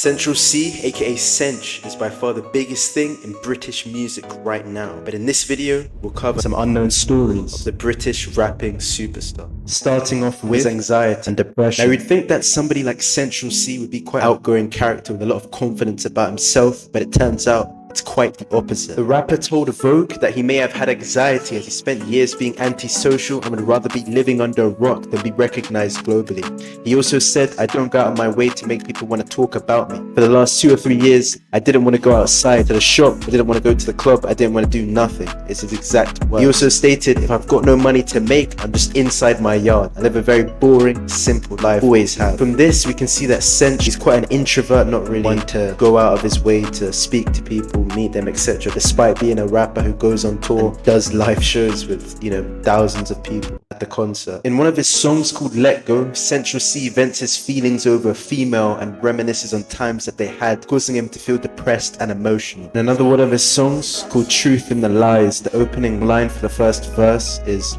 Central C, aka Cench, is by far the biggest thing in British music right now. But in this video, we'll cover some unknown stories of the British rapping superstar. Starting off with his anxiety and depression. Now you'd think that somebody like Central C would be quite an outgoing character with a lot of confidence about himself, but it turns out it's quite the opposite. The rapper told Vogue that he may have had anxiety as he spent years being antisocial and would rather be living under a rock than be recognized globally. He also said, "I don't go out of my way to make people want to talk about me. For the last 2 or 3 years, I didn't want to go outside to the shop, I didn't want to go to the club, I didn't want to do nothing." It's his exact words. He also stated, "If I've got no money to make, I'm just inside my yard. I live a very boring, simple life, always have." From this, we can see that Cench is quite an introvert, not really one to go out of his way to speak to people, meet them, etc. Despite being a rapper who goes on tour and does live shows with, thousands of people at the concert. In one of his songs called Let Go, Central C vents his feelings over a female and reminisces on times that they had, causing him to feel depressed and emotional. In another one of his songs called Truth in the Lies, the opening line for the first verse is,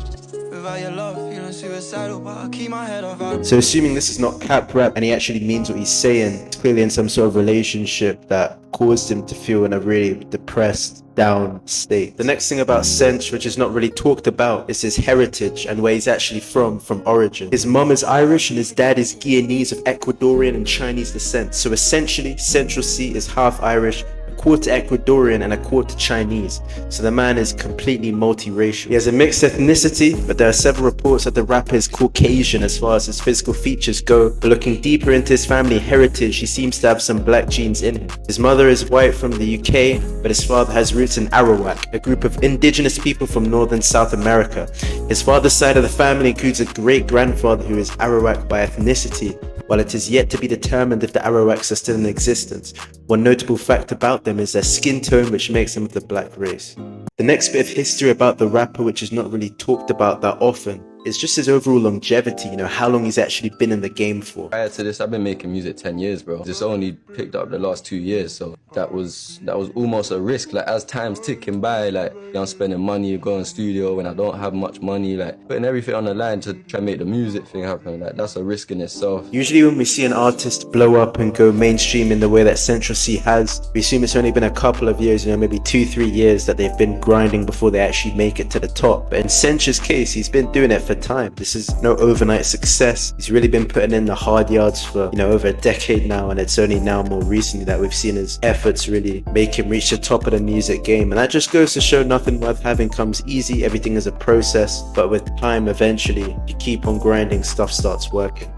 so assuming this is not cap rap and he actually means what he's saying, it's clearly in some sort of relationship that caused him to feel in a really depressed, down state. The next thing about Cench, which is not really talked about, is his heritage and where he's actually from origin. His mum is Irish and his dad is Guyanese of Ecuadorian and Chinese descent. So essentially, Central C is half Irish, a quarter Ecuadorian and a quarter Chinese. So the man is completely multiracial. He has a mixed ethnicity, but there are several reports that the rapper is Caucasian as far as his physical features go. But looking deeper into his family heritage, he seems to have some black genes in him. His mother is white from the UK, but his father has roots in Arawak, a group of indigenous people from northern South America. His father's side of the family includes a great-grandfather who is Arawak by ethnicity, while it is yet to be determined if the Arawaks are still in existence. One notable fact about them is their skin tone, which makes them of the black race. The next bit of history about the rapper, which is not really talked about that often, is just his overall longevity, how long he's actually been in the game for. Prior to this, I've been making music 10 years, bro. Just only picked up the last 2 years, so that was almost a risk. Like, as time's ticking by, I'm spending money, going studio when I don't have much money, putting everything on the line to try and make the music thing happen. That's a risk in itself. Usually when we see an artist blow up and go mainstream in the way that Central C has, we assume it's only been a couple of years, maybe 2-3 years that they've been grinding before they actually make it to the top. But in Cench's case, he's been doing it for time. This is no overnight success. He's really been putting in the hard yards for over a decade now, and it's only now more recently that we've seen his efforts really make him reach the top of the music game. And that just goes to show nothing worth having comes easy. Everything is a process, but with time, eventually, if you keep on grinding, stuff starts working.